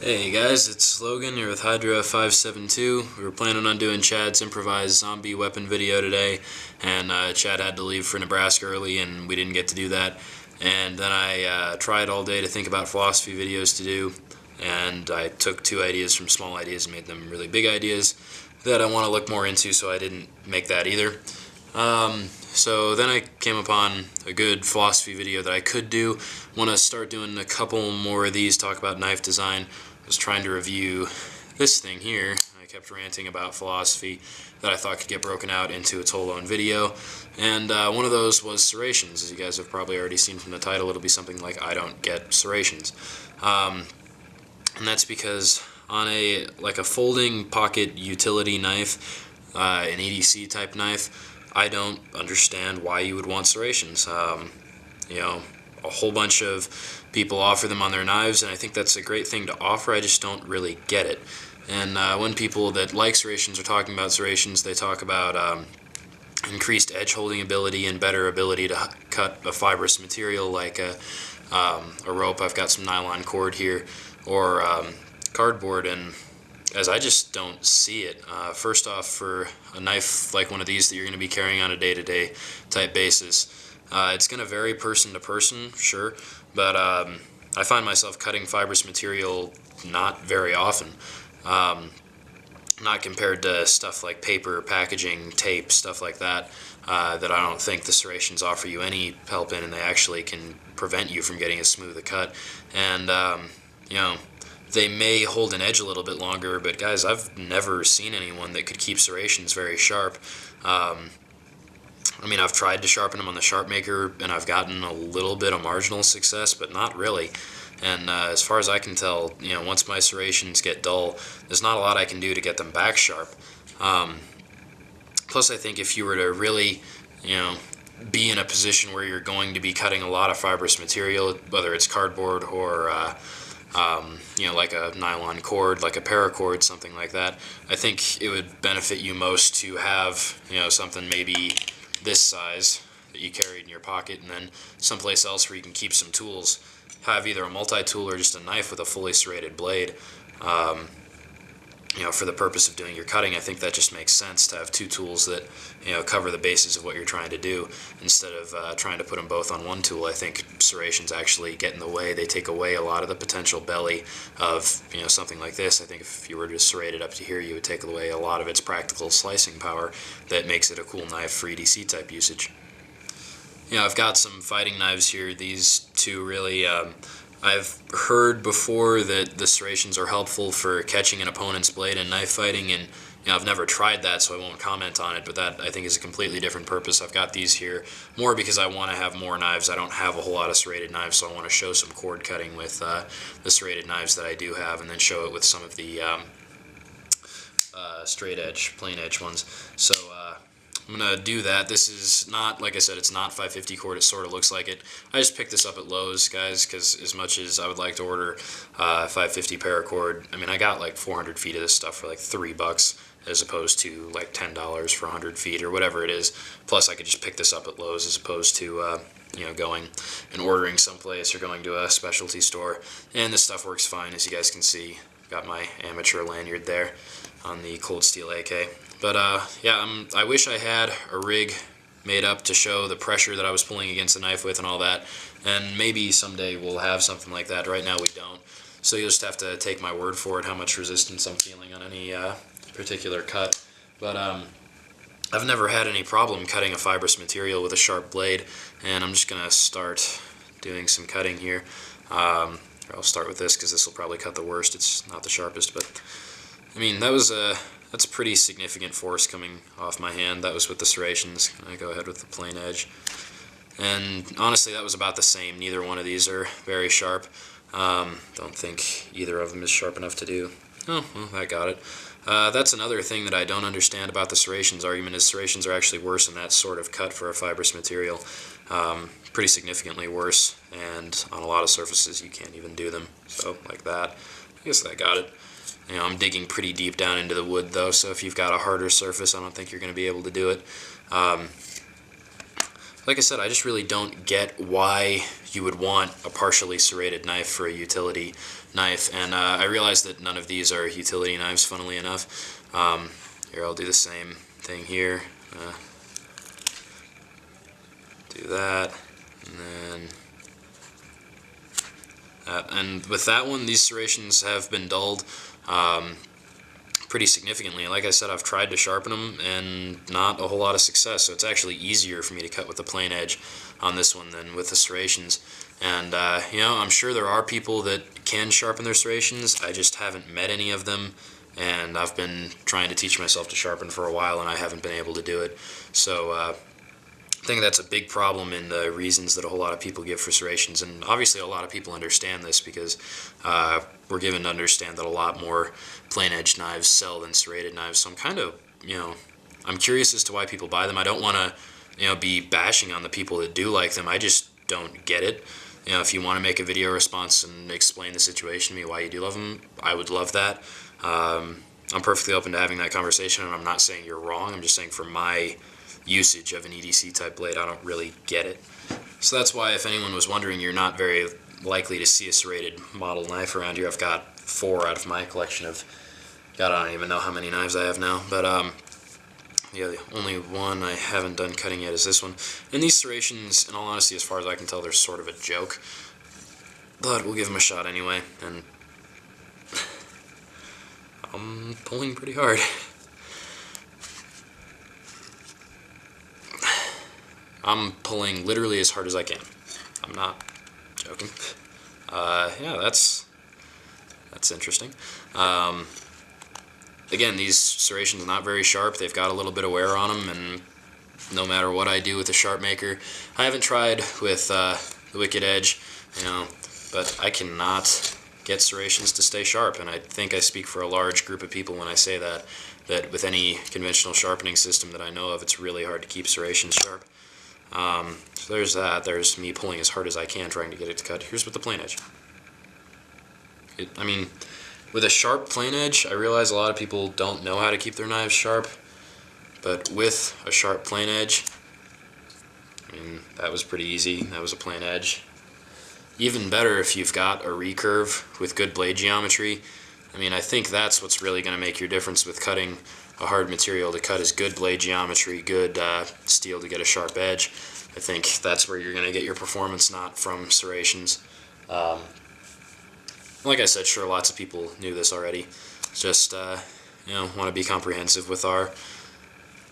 Hey guys, it's Logan here with Hydra 572. We were planning on doing Chad's improvised zombie weapon video today, and Chad had to leave for Nebraska early, and we didn't get to do that. And then I tried all day to think about philosophy videos to do, and I took two ideas from small ideas and made them really big ideas that I want to look more into, so I didn't make that either. So then I came upon a good philosophy video that I could do. Want to start doing a couple more of these, talk about knife design. I was trying to review this thing here. I kept ranting about philosophy that I thought could get broken out into its whole own video. And one of those was serrations. As you guys have probably already seen from the title, it'll be something like I don't get serrations. And that's because on a folding pocket utility knife, an EDC type knife, I don't understand why you would want serrations. You know, a whole bunch of people offer them on their knives, and I think that's a great thing to offer. I just don't really get it. And when people that like serrations are talking about serrations, they talk about increased edge holding ability and better ability to cut a fibrous material like a rope. I've got some nylon cord here, or cardboard, and as I just don't see it. First off, for a knife like one of these that you're going to be carrying on a day-to-day type basis, it's going to vary person to person, sure, but I find myself cutting fibrous material not very often. Not compared to stuff like paper, packaging, tape, stuff like that, that I don't think the serrations offer you any help in, and they actually can prevent you from getting as smooth a cut. And, you know, they may hold an edge a little bit longer, but guys, I've never seen anyone that could keep serrations very sharp. I mean, I've tried to sharpen them on the Sharp Maker, and I've gotten a little bit of marginal success, but not really. And as far as I can tell, you know, once my serrations get dull, there's not a lot I can do to get them back sharp. Plus, I think if you were to really, you know, be in a position where you're going to be cutting a lot of fibrous material, whether it's cardboard or you know, like a nylon cord, like a paracord, something like that, I think it would benefit you most to have, you know, something maybe this size that you carried in your pocket, and then someplace else where you can keep some tools. Have either a multi-tool or just a knife with a fully serrated blade. You know, for the purpose of doing your cutting, I think that just makes sense to have two tools that, you know, cover the bases of what you're trying to do, instead of trying to put them both on one tool. I think serrations actually get in the way. They take away a lot of the potential belly of, you know, something like this. I think if you were to serrate it up to here, you would take away a lot of its practical slicing power that makes it a cool knife for EDC type usage. You know, I've got some fighting knives here. These two really, I've heard before that the serrations are helpful for catching an opponent's blade in knife fighting, and you know, I've never tried that, so I won't comment on it, but that I think is a completely different purpose. I've got these here more because I want to have more knives. I don't have a whole lot of serrated knives, so I want to show some cord cutting with the serrated knives that I do have, and then show it with some of the straight edge, plain edge ones. So I'm going to do that. This is not, like I said, it's not 550 cord. It sort of looks like it. I just picked this up at Lowe's, guys, because as much as I would like to order 550 paracord, I mean, I got like 400 feet of this stuff for like $3 as opposed to like $10 for 100 feet or whatever it is. Plus, I could just pick this up at Lowe's as opposed to you know, going and ordering someplace or going to a specialty store. And this stuff works fine, as you guys can see. Got my amateur lanyard there on the Cold Steel AK. But yeah, I wish I had a rig made up to show the pressure that I was pulling against the knife with and all that. And maybe someday we'll have something like that. Right now we don't. So you'll just have to take my word for it, how much resistance I'm feeling on any particular cut. But I've never had any problem cutting a fibrous material with a sharp blade. And I'm just going to start doing some cutting here. I'll start with this because this will probably cut the worst. It's not the sharpest, but I mean, that's pretty significant force coming off my hand. That was with the serrations. I go ahead with the plain edge. And honestly, that was about the same. Neither one of these are very sharp. Don't think either of them is sharp enough to do. Oh, well, I got it. That's another thing that I don't understand about the serrations argument, is serrations are actually worse in that sort of cut for a fibrous material. Pretty significantly worse, and on a lot of surfaces you can't even do them. So, like that. I guess I got it. You know, I'm digging pretty deep down into the wood though, so if you've got a harder surface, I don't think you're going to be able to do it. Like I said, I just really don't get why you would want a partially serrated knife for a utility knife, and I realized that none of these are utility knives, funnily enough. Here, I'll do the same thing here. Do that, and then that. And with that one, these serrations have been dulled pretty significantly. Like I said, I've tried to sharpen them and not a whole lot of success, so it's actually easier for me to cut with the plain edge on this one than with the serrations. And you know, I'm sure there are people that can sharpen their serrations. I just haven't met any of them, and I've been trying to teach myself to sharpen for a while, and I haven't been able to do it. So I think that's a big problem in the reasons that a whole lot of people give for serrations, and obviously a lot of people understand this because we're given to understand that a lot more plain-edged knives sell than serrated knives. So I'm kind of, you know, I'm curious as to why people buy them. I don't want to, you know, be bashing on the people that do like them. I just don't get it. You know, if you want to make a video response and explain the situation to me why you do love them, I would love that. I'm perfectly open to having that conversation, and I'm not saying you're wrong. I'm just saying for my usage of an EDC type blade, I don't really get it. So that's why, if anyone was wondering, you're not very likely to see a serrated model knife around here. I've got 4 out of my collection of, God, I don't even know how many knives I have now, but yeah, the only one I haven't done cutting yet is this one. And these serrations, in all honesty, as far as I can tell, they're sort of a joke, but we'll give them a shot anyway, and I'm pulling pretty hard. I'm pulling literally as hard as I can. I'm not joking. Yeah, that's interesting. Again, these serrations are not very sharp. They've got a little bit of wear on them, and no matter what I do with the sharp maker, I haven't tried with the Wicked Edge, you know, but I cannot get serrations to stay sharp, and I think I speak for a large group of people when I say that with any conventional sharpening system that I know of, it's really hard to keep serrations sharp. So there's that. There's me pulling as hard as I can trying to get it to cut. Here's with the plain edge. I mean, with a sharp plain edge, I realize a lot of people don't know how to keep their knives sharp, but with a sharp plain edge, I mean, that was pretty easy. That was a plain edge. Even better if you've got a recurve with good blade geometry. I mean, I think that's what's really going to make your difference with cutting a hard material. To cut is good blade geometry, good steel to get a sharp edge. I think that's where you're going to get your performance, not from serrations. Like I said, sure, lots of people knew this already. Just, you know, want to be comprehensive with our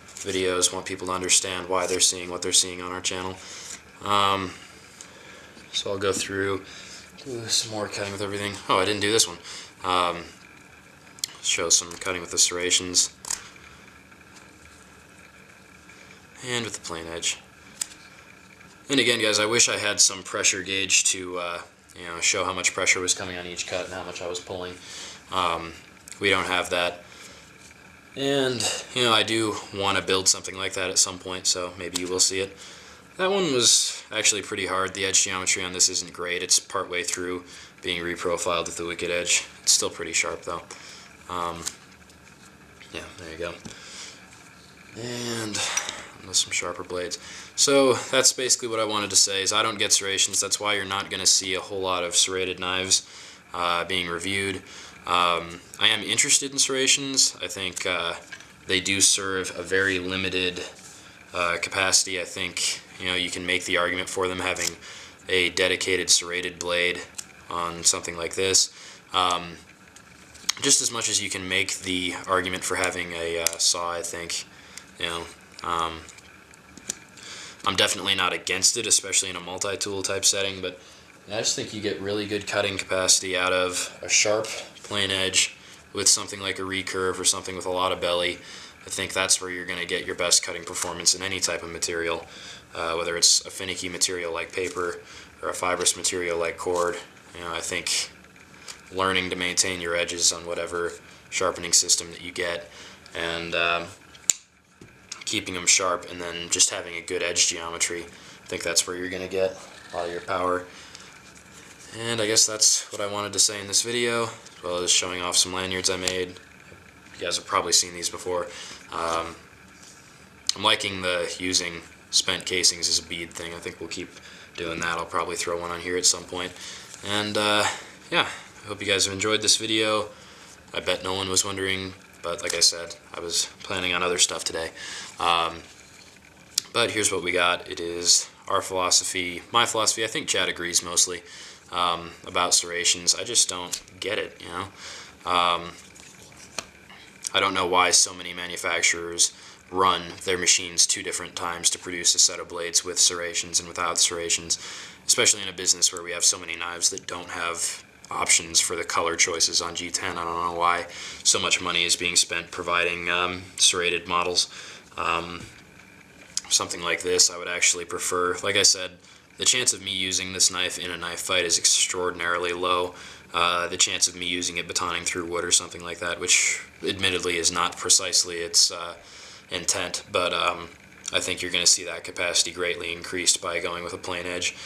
videos, want people to understand why they're seeing what they're seeing on our channel. So I'll go through, do some more cutting with everything. Oh, I didn't do this one. Show some cutting with the serrations and with the plain edge. And again, guys, I wish I had some pressure gauge to you know, show how much pressure was coming on each cut and how much I was pulling. We don't have that, and you know, I do want to build something like that at some point, so maybe you will see it. That one was actually pretty hard. The edge geometry on this isn't great. It's partway through being reprofiled with the Wicked Edge. It's still pretty sharp though. Yeah, there you go. And with some sharper blades. So that's basically what I wanted to say, is I don't get serrations. That's why you're not going to see a whole lot of serrated knives being reviewed. I am interested in serrations. I think they do serve a very limited capacity. I think, you know, you can make the argument for them having a dedicated serrated blade on something like this, just as much as you can make the argument for having a saw. I think, you know, I'm definitely not against it, especially in a multi-tool type setting, but I just think you get really good cutting capacity out of a sharp plain edge with something like a recurve or something with a lot of belly. I think that's where you're going to get your best cutting performance in any type of material, whether it's a finicky material like paper or a fibrous material like cord. You know, I think learning to maintain your edges on whatever sharpening system that you get, and keeping them sharp, and then just having a good edge geometry, I think that's where you're going to get a lot of your power. And I guess that's what I wanted to say in this video, as well as showing off some lanyards I made. You guys have probably seen these before. I'm liking the using spent casings as a bead thing. I think we'll keep doing that. I'll probably throw one on here at some point. And yeah, I hope you guys have enjoyed this video. I bet no one was wondering, but like I said, I was planning on other stuff today. But here's what we got. It is our philosophy, my philosophy. I think Chad agrees mostly about serrations. I just don't get it, you know. I don't know why so many manufacturers run their machines 2 different times to produce a set of blades with serrations and without serrations, especially in a business where we have so many knives that don't have options for the color choices on G10. I don't know why so much money is being spent providing serrated models. Something like this I would actually prefer. Like I said, the chance of me using this knife in a knife fight is extraordinarily low. The chance of me using it batoning through wood or something like that, which admittedly is not precisely its intent, but I think you're going to see that capacity greatly increased by going with a plain edge.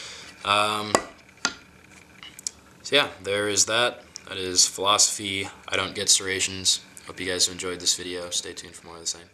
So yeah, there is that. That is philosophy. I don't get serrations. Hope you guys have enjoyed this video. Stay tuned for more of the same.